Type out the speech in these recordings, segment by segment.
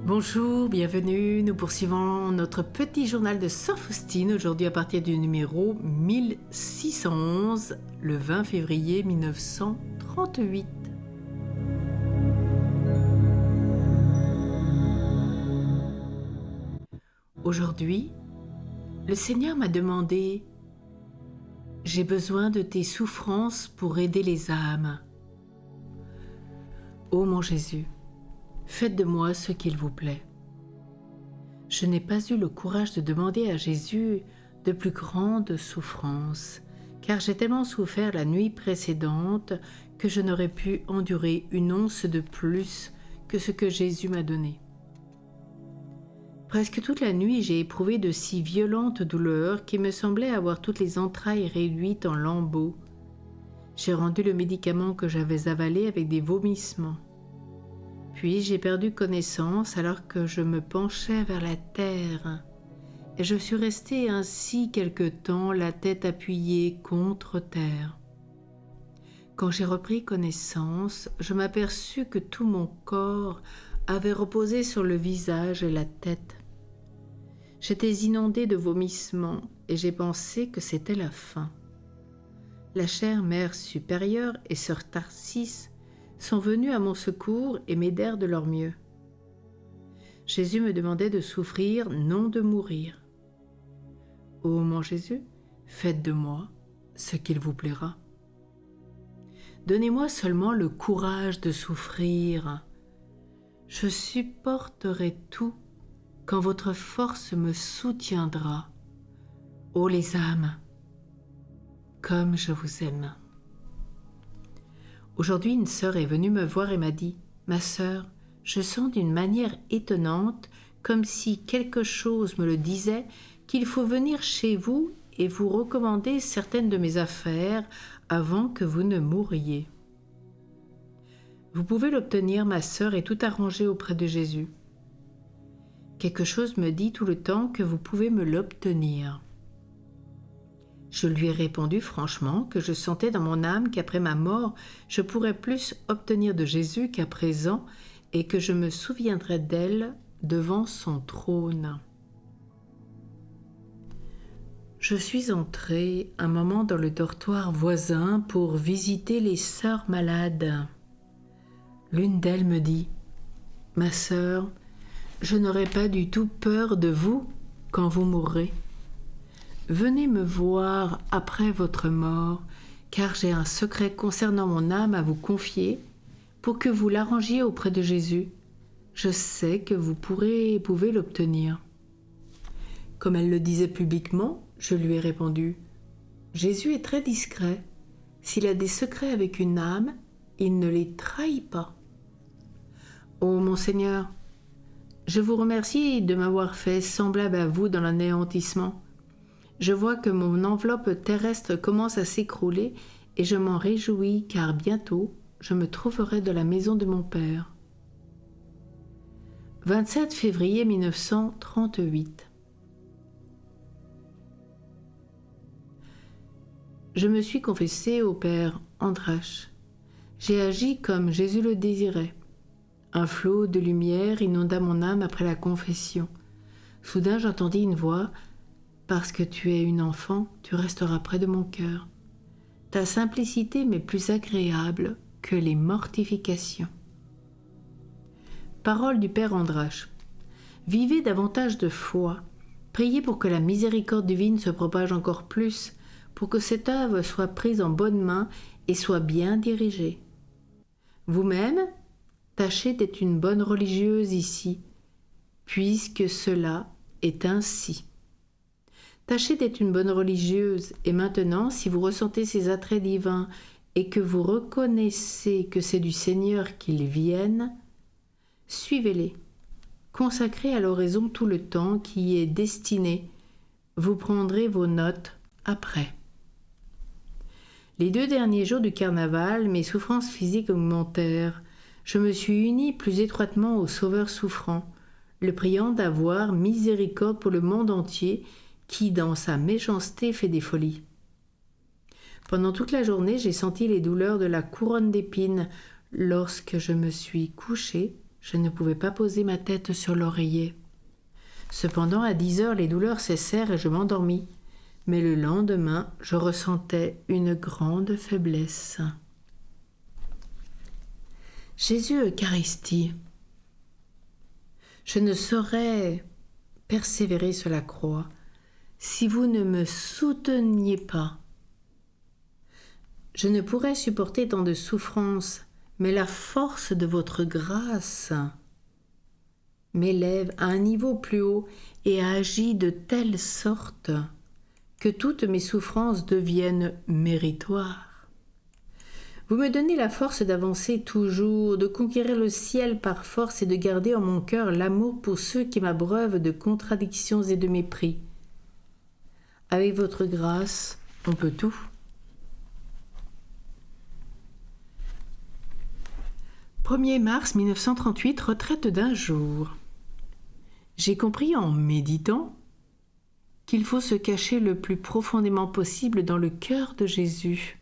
Bonjour, bienvenue. Nous poursuivons notre petit journal de Sœur Faustine, aujourd'hui à partir du numéro 1611, le 20 février 1938. Aujourd'hui, le Seigneur m'a demandé « J'ai besoin de tes souffrances pour aider les âmes. » Ô mon Jésus, faites de moi ce qu'il vous plaît. Je n'ai pas eu le courage de demander à Jésus de plus grandes souffrances, car j'ai tellement souffert la nuit précédente que je n'aurais pu endurer une once de plus que ce que Jésus m'a donné. Presque toute la nuit, j'ai éprouvé de si violentes douleurs qu'il me semblait avoir toutes les entrailles réduites en lambeaux. J'ai rendu le médicament que j'avais avalé avec des vomissements. Puis j'ai perdu connaissance alors que je me penchais vers la terre, et je suis resté ainsi quelque temps, la tête appuyée contre terre. Quand j'ai repris connaissance, je m'aperçus que tout mon corps avait reposé sur le visage et la tête. J'étais inondé de vomissements et j'ai pensé que c'était la fin. La chère Mère supérieure et sœur Tarsis sont venus à mon secours et m'aidèrent de leur mieux. Jésus me demandait de souffrir, non de mourir. Ô mon Jésus, faites de moi ce qu'il vous plaira. Donnez-moi seulement le courage de souffrir. Je supporterai tout quand votre force me soutiendra. Ô les âmes, comme je vous aime. Aujourd'hui, une sœur est venue me voir et m'a dit « Ma sœur, je sens d'une manière étonnante, comme si quelque chose me le disait, qu'il faut venir chez vous et vous recommander certaines de mes affaires avant que vous ne mouriez. Vous pouvez l'obtenir, ma sœur, et tout arranger auprès de Jésus. Quelque chose me dit tout le temps que vous pouvez me l'obtenir. » Je lui ai répondu franchement que je sentais dans mon âme qu'après ma mort, je pourrais plus obtenir de Jésus qu'à présent et que je me souviendrais d'elle devant son trône. Je suis entrée un moment dans le dortoir voisin pour visiter les sœurs malades. L'une d'elles me dit « Ma sœur, je n'aurai pas du tout peur de vous quand vous mourrez. Venez me voir après votre mort, car j'ai un secret concernant mon âme à vous confier pour que vous l'arrangiez auprès de Jésus. Je sais que vous pouvez l'obtenir. » Comme elle le disait publiquement, je lui ai répondu « Jésus est très discret. S'il a des secrets avec une âme, il ne les trahit pas. » Ô Monseigneur, je vous remercie de m'avoir fait semblable à vous dans l'anéantissement. Je vois que mon enveloppe terrestre commence à s'écrouler et je m'en réjouis car bientôt je me trouverai dans la maison de mon Père. 27 février 1938. Je me suis confessée au Père Andrache. J'ai agi comme Jésus le désirait. Un flot de lumière inonda mon âme après la confession. Soudain j'entendis une voix « Parce que tu es une enfant, tu resteras près de mon cœur. Ta simplicité m'est plus agréable que les mortifications. » Parole du Père Andrache. Vivez davantage de foi. Priez pour que la miséricorde divine se propage encore plus, pour que cette œuvre soit prise en bonne main et soit bien dirigée. Vous-même, tâchez d'être une bonne religieuse ici, puisque cela est ainsi. Tâchez d'être une bonne religieuse et maintenant, si vous ressentez ces attraits divins et que vous reconnaissez que c'est du Seigneur qu'ils viennent, suivez-les. Consacrez à l'oraison tout le temps qui y est destiné. Vous prendrez vos notes après. Les 2 derniers jours du carnaval, mes souffrances physiques augmentèrent. Je me suis unie plus étroitement au Sauveur souffrant, le priant d'avoir miséricorde pour le monde entier qui, dans sa méchanceté, fait des folies. Pendant toute la journée, j'ai senti les douleurs de la couronne d'épines. Lorsque je me suis couchée, Je ne pouvais pas poser ma tête sur l'oreiller. Cependant, à 10 heures, les douleurs cessèrent et je m'endormis. Mais le lendemain, je ressentais une grande faiblesse. Jésus Eucharistie. Je ne saurais persévérer sur la croix si vous ne me souteniez pas. Je ne pourrais supporter tant de souffrances, mais la force de votre grâce m'élève à un niveau plus haut et agit de telle sorte que toutes mes souffrances deviennent méritoires. Vous me donnez la force d'avancer toujours, de conquérir le ciel par force et de garder en mon cœur l'amour pour ceux qui m'abreuvent de contradictions et de mépris. Avec votre grâce, on peut tout. 1er mars 1938, retraite d'un jour. J'ai compris en méditant qu'il faut se cacher le plus profondément possible dans le cœur de Jésus.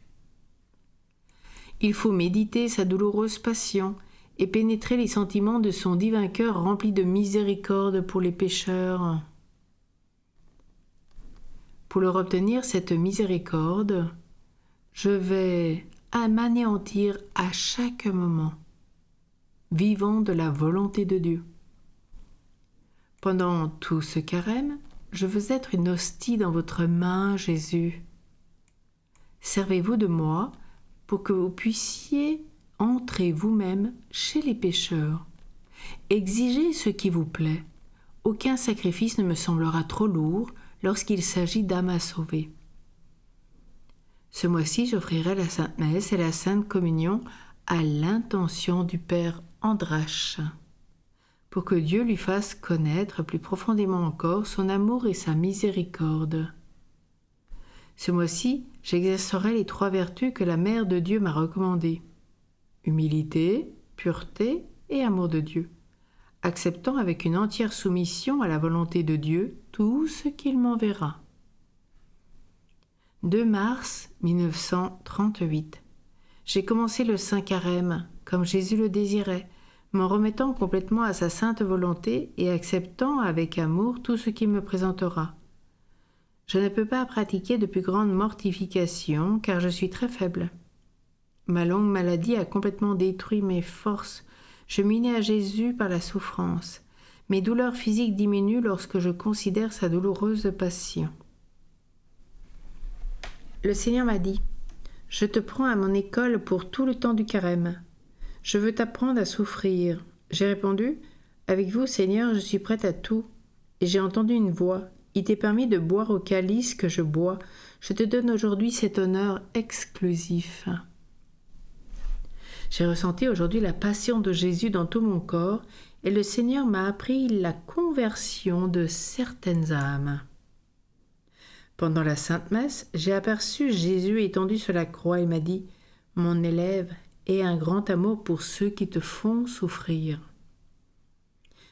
Il faut méditer sa douloureuse passion et pénétrer les sentiments de son divin cœur rempli de miséricorde pour les pécheurs. Pour leur obtenir cette miséricorde, je vais m'anéantir à chaque moment, vivant de la volonté de Dieu. Pendant tout ce carême, je veux être une hostie dans votre main, Jésus. Servez-vous de moi pour que vous puissiez entrer vous-même chez les pécheurs. Exigez ce qui vous plaît. Aucun sacrifice ne me semblera trop lourd lorsqu'il s'agit d'âmes à sauver. Ce mois-ci, j'offrirai la Sainte Messe et la Sainte Communion à l'intention du Père Andrache, pour que Dieu lui fasse connaître plus profondément encore son amour et sa miséricorde. Ce mois-ci, j'exercerai les 3 vertus que la Mère de Dieu m'a recommandées: humilité, pureté et amour de Dieu, acceptant avec une entière soumission à la volonté de Dieu tout ce qu'il m'enverra. 2 mars 1938. J'ai commencé le Saint Carême, comme Jésus le désirait, m'en remettant complètement à sa sainte volonté et acceptant avec amour tout ce qu'il me présentera. Je ne peux pas pratiquer de plus grande mortification, car je suis très faible. Ma longue maladie a complètement détruit mes forces. Je m'unis à Jésus par la souffrance. Mes douleurs physiques diminuent lorsque je considère sa douloureuse passion. Le Seigneur m'a dit: « Je te prends à mon école pour tout le temps du carême. Je veux t'apprendre à souffrir. » J'ai répondu: « Avec vous, Seigneur, je suis prête à tout. » Et j'ai entendu une voix: « Il t'est permis de boire au calice que je bois. Je te donne aujourd'hui cet honneur exclusif. » J'ai ressenti aujourd'hui la passion de Jésus dans tout mon corps et le Seigneur m'a appris la conversion de certaines âmes. Pendant la Sainte Messe, j'ai aperçu Jésus étendu sur la croix et m'a dit: « Mon élève, aie un grand amour pour ceux qui te font souffrir.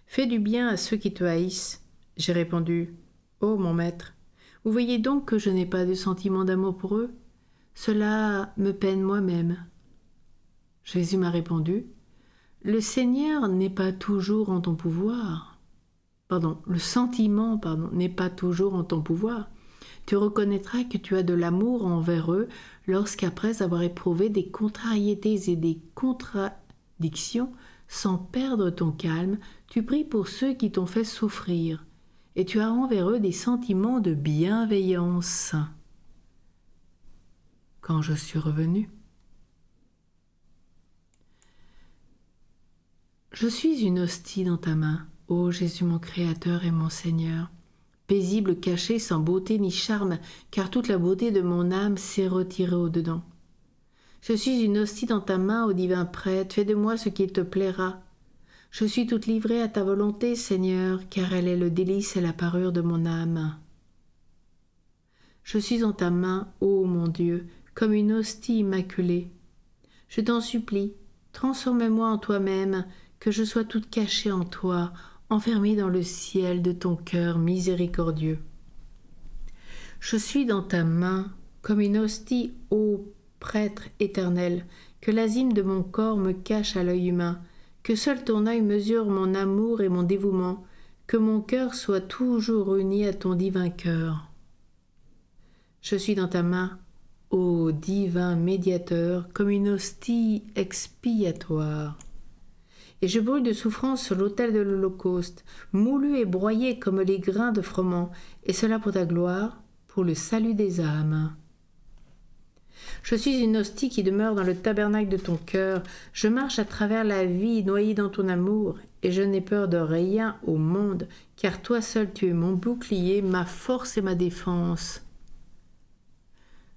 Fais du bien à ceux qui te haïssent. » J'ai répondu: « Oh mon maître, vous voyez donc que je n'ai pas de sentiment d'amour pour eux. Cela me peine moi-même. » Jésus m'a répondu: « Le Seigneur n'est pas toujours en ton pouvoir. Le sentiment n'est pas toujours en ton pouvoir. Tu reconnaîtras que tu as de l'amour envers eux lorsqu'après avoir éprouvé des contrariétés et des contradictions, sans perdre ton calme, tu pries pour ceux qui t'ont fait souffrir, et tu as envers eux des sentiments de bienveillance. » Quand je suis revenu, je suis une hostie dans ta main, ô Jésus mon Créateur et mon Seigneur, paisible, caché, sans beauté ni charme, car toute la beauté de mon âme s'est retirée au-dedans. Je suis une hostie dans ta main, ô divin prêtre, fais de moi ce qu'il te plaira. Je suis toute livrée à ta volonté, Seigneur, car elle est le délice et la parure de mon âme. Je suis en ta main, ô mon Dieu, comme une hostie immaculée. Je t'en supplie, transforme-moi en toi-même, que je sois toute cachée en toi, enfermée dans le ciel de ton cœur miséricordieux. Je suis dans ta main comme une hostie, ô prêtre éternel, que l'azime de mon corps me cache à l'œil humain, Que seul ton œil mesure mon amour et mon dévouement, que mon cœur soit toujours uni à ton divin cœur. Je suis dans ta main, ô divin médiateur, comme une hostie expiatoire. Et je brûle de souffrance sur l'autel de l'Holocauste, moulu et broyé comme les grains de froment, et cela pour ta gloire, pour le salut des âmes. Je suis une hostie qui demeure dans le tabernacle de ton cœur. Je marche à travers la vie noyée dans ton amour, et je n'ai peur de rien au monde, car toi seul tu es mon bouclier, ma force et ma défense.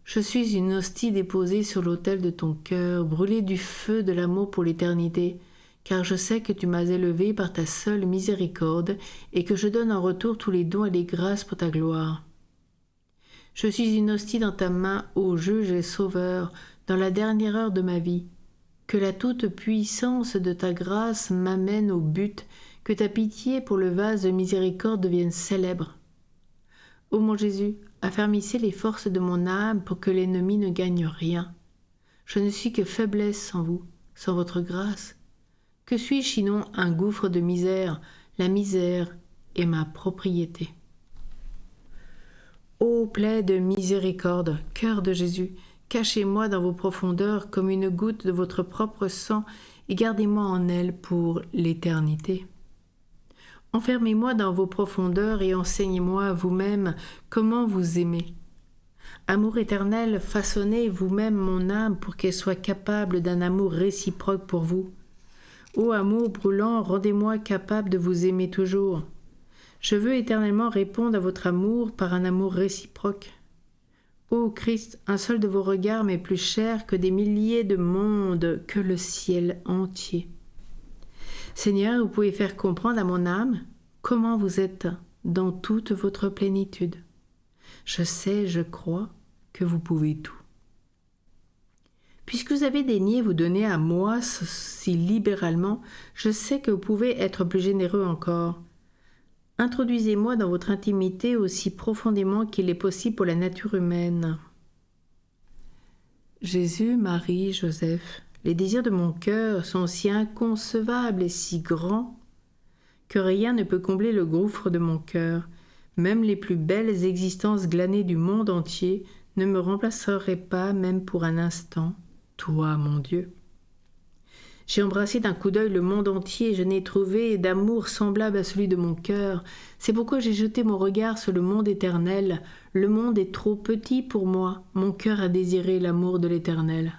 Je suis une hostie déposée sur l'autel de ton cœur, brûlée du feu de l'amour pour l'éternité, car je sais que tu m'as élevé par ta seule miséricorde, et que je donne en retour tous les dons et les grâces pour ta gloire. Je suis une hostie dans ta main, ô juge et sauveur, dans la dernière heure de ma vie. Que la toute-puissance de ta grâce m'amène au but, que ta pitié pour le vase de miséricorde devienne célèbre. Ô mon Jésus, affermissez les forces de mon âme pour que l'ennemi ne gagne rien. Je ne suis que faiblesse sans vous, sans votre grâce. Que suis-je sinon un gouffre de misère? La misère est ma propriété. Ô plaie de miséricorde, cœur de Jésus, cachez-moi dans vos profondeurs comme une goutte de votre propre sang et gardez-moi en elle pour l'éternité. Enfermez-moi dans vos profondeurs et enseignez-moi vous-même comment vous aimer. Amour éternel, façonnez vous-même mon âme pour qu'elle soit capable d'un amour réciproque pour vous. Ô amour brûlant, rendez-moi capable de vous aimer toujours. Je veux éternellement répondre à votre amour par un amour réciproque. Ô Christ, un seul de vos regards m'est plus cher que des milliers de mondes, que le ciel entier. Seigneur, vous pouvez faire comprendre à mon âme comment vous êtes dans toute votre plénitude. Je sais, je crois que vous pouvez tout. Puisque vous avez daigné vous donner à moi si libéralement, je sais que vous pouvez être plus généreux encore. Introduisez-moi dans votre intimité aussi profondément qu'il est possible pour la nature humaine. Jésus, Marie, Joseph, les désirs de mon cœur sont si inconcevables et si grands que rien ne peut combler le gouffre de mon cœur. Même les plus belles existences glanées du monde entier ne me remplaceraient pas, même pour un instant, toi, mon Dieu. J'ai embrassé d'un coup d'œil le monde entier et je n'ai trouvé d'amour semblable à celui de mon cœur. C'est pourquoi j'ai jeté mon regard sur le monde éternel. Le monde est trop petit pour moi. Mon cœur a désiré l'amour de l'éternel.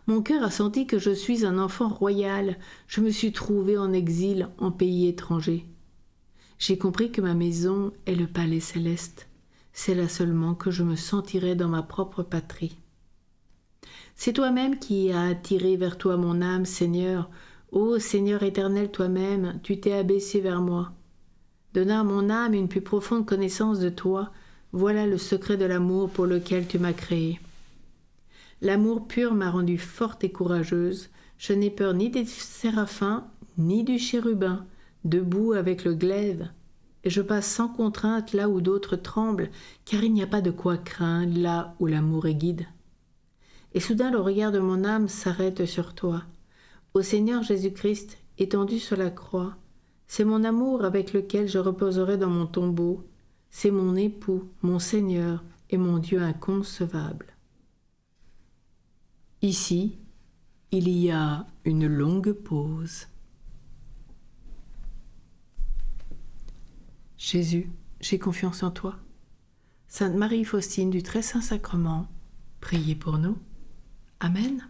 Mon cœur a senti que je suis un enfant royal. Je me suis trouvé en exil, en pays étranger. J'ai compris que ma maison est le palais céleste. C'est là seulement que je me sentirai dans ma propre patrie. C'est toi-même qui as attiré vers toi mon âme, Seigneur. Ô Seigneur éternel, toi-même, tu t'es abaissé vers moi. Donner à mon âme une plus profonde connaissance de toi, voilà le secret de l'amour pour lequel tu m'as créé. L'amour pur m'a rendue forte et courageuse. Je n'ai peur ni des séraphins, ni du chérubin, debout avec le glaive. Et je passe sans contrainte là où d'autres tremblent, car il n'y a pas de quoi craindre là où l'amour est guide. Et soudain le regard de mon âme s'arrête sur toi. Ô Seigneur Jésus-Christ, étendu sur la croix, c'est mon amour avec lequel je reposerai dans mon tombeau. C'est mon époux, mon Seigneur et mon Dieu inconcevable. Ici, il y a une longue pause. Jésus, j'ai confiance en toi. Sainte Marie Faustine du Très Saint Sacrement, priez pour nous. Amen.